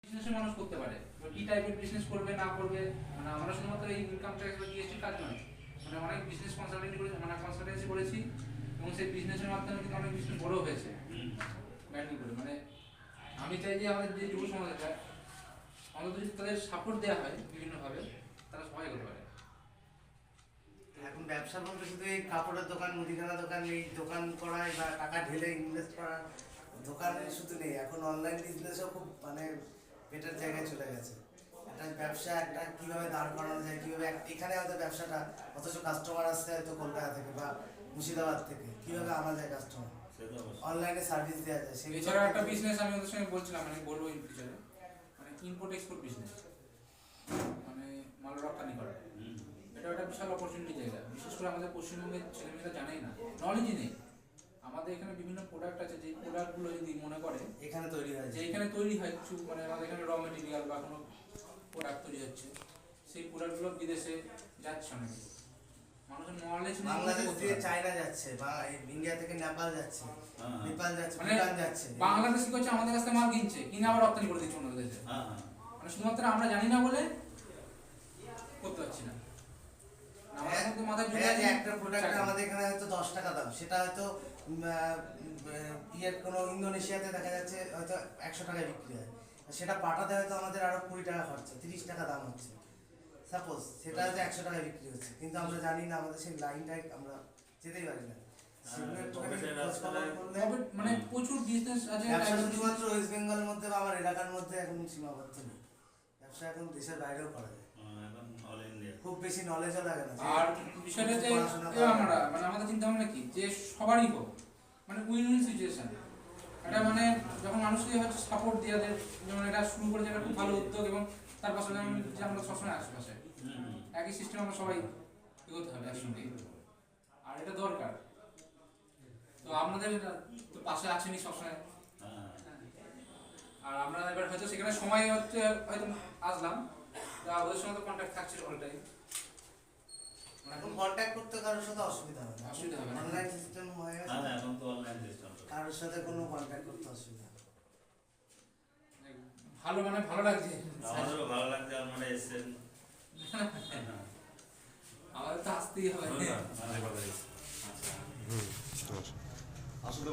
বিজনেসে মানুষ করতে পারে, কি টাইপের বিজনেস করবে না করবে, মানে আমরা শুধুমাত্র এই ইনকাম ট্যাক্স বা জিএসটির কাজ নয়, মানে অনেক বিজনেস কনসালটেন্সি করেছি, মানে কনসালটেন্সি করেছি এবং সেই বিজনেসের মাধ্যমে কিন্তু অনেক বিজনেস বড় হয়েছে ব্যান্ডিং করে। মানে আমি চাই যে আমাদের যে যুব সমাজটা অন্তত যদি তাদের সাপোর্ট দেওয়া হয় বিভিন্নভাবে, তারা সবাই করতে পারে। এখন ব্যবসা বলতে শুধু এই কাপড়ের দোকান, মুদিখানা দোকান, এই দোকান করায় বা টাকা ঢেলে ইনভেস্ট করা দোকান শুধু নেই, এখন অনলাইন বিজনেসও খুব মানে বেটার জায়গায় চলে গেছে। একটা ব্যবসা একটা কীভাবে দাঁড় করানো যায়, কীভাবে এখানে হয়তো ব্যবসাটা, অথচ কাস্টমার আসছে হয়তো কলকাতা থেকে বা মুর্শিদাবাদ থেকে, কীভাবে আনা যায় কাস্টমার, অনলাইনে সার্ভিস দেওয়া যায়। এছাড়া একটা বিজনেস আমি ওদের সঙ্গে বলছিলাম, মানে বলবো ইন ফিউচারে, মানে ইম্পোর্ট এক্সপোর্ট বিজনেস, মানে মাল রপ্তানি করা, এটা একটা বিশাল অপরচুনিটি জায়গা। বিশেষ করে আমাদের পশ্চিমবঙ্গের ছেলেমেয়েরা জানেই না, নলেজই নেই। আমাদের এখানে বিভিন্ন প্রোডাক্ট আছে, যে প্রোডাক্টগুলো যদি মনে করে এখানে তৈরি হয়, যে এখানে তৈরি হয় কিছু, মানে আমাদের এখানে র মেটেরিয়াল বা কোনো প্রোডাক্ট তৈরি হচ্ছে, সেই প্রোডাক্টগুলো বিদেশে যাচ্ছে অনেক মানুষের নলেজ নেই। বাংলাদেশ থেকে চায়না যাচ্ছে বা ইন্ডিয়া থেকে নেপাল যাচ্ছে, নেপাল যাচ্ছে, মানে ভুটান যাচ্ছে। বাংলাদেশ কি করছে, আমাদের কাছ থেকে মাল কিনছে, কিনে আবার রপ্তানি করে দিচ্ছে অন্য দেশে। মানে শুধুমাত্র আমরা জানি না বলে করতে পারছি না। একটা প্রোডাক্ট আমাদের এখানে হয়তো 10 টাকা দাম, সেটা হয়তো কোনো ইন্দোনেশিয়াতে দেখা যাচ্ছে হয়তো 100 টাকায় বিক্রি হয়, সেটা পাঠাতে হয়তো আমাদের আরো 20 টাকা খরচা, 30 টাকা দাম হচ্ছে সাপোজ, সেটা হয়তো 100 টাকায় বিক্রি হচ্ছে, কিন্তু আমরা জানি না, আমাদের সেই লাইনটাই আমরা যেতেই পারি না। মানে প্রচুর বিজনেস আছে, শুধুমাত্র ওয়েস্ট বেঙ্গলের মধ্যে বা আমার এলাকার মধ্যে এখন সীমাবদ্ধ নেই, ব্যবসা এখন দেশের বাইরেও করা যায়, খুব বেশি নলেজও লাগে না। আর বিষয়টা যে আমরা মানে আমাদের চিন্তা ভাবনা কি, যে সবারই হোক মানে উইন উইন সিচুয়েশন, এটা মানে যখন মানুষকে হচ্ছে সাপোর্ট দেওয়া যায়, যেমন এটা শুরু করেছে, এটা খুব ভালো উদ্যোগ, এবং তার পাশে যে আমরা সবসময় আশেপাশে একই সিস্টেম আমরা সবাই এগোতে হবে একসঙ্গে, আর এটা দরকার। তো আপনাদের তো পাশে আছেনই সবসময়, আর আমরা এবার হয়তো সেখানে সময় হচ্ছে হয়তো আসলাম, ওদের সঙ্গে তো কন্ট্যাক্ট থাকছে অল টাইম, এখন কন্ট্যাক্ট করতে কারোর সাথে অসুবিধা হবে না, অসুবিধা হবে না, অনলাইন সিস্টেম হয়ে গেছে, এখন তো অনলাইন সিস্টেম, কারোর সাথে কোনো কন্ট্যাক্ট করতে অসুবিধা হবে না। ভালো, মানে ভালো লাগছে, আমাদেরও ভালো লাগছে আপনারা এসেছেন। আমাদের তো আসতেই হবে। আচ্ছা। আসলে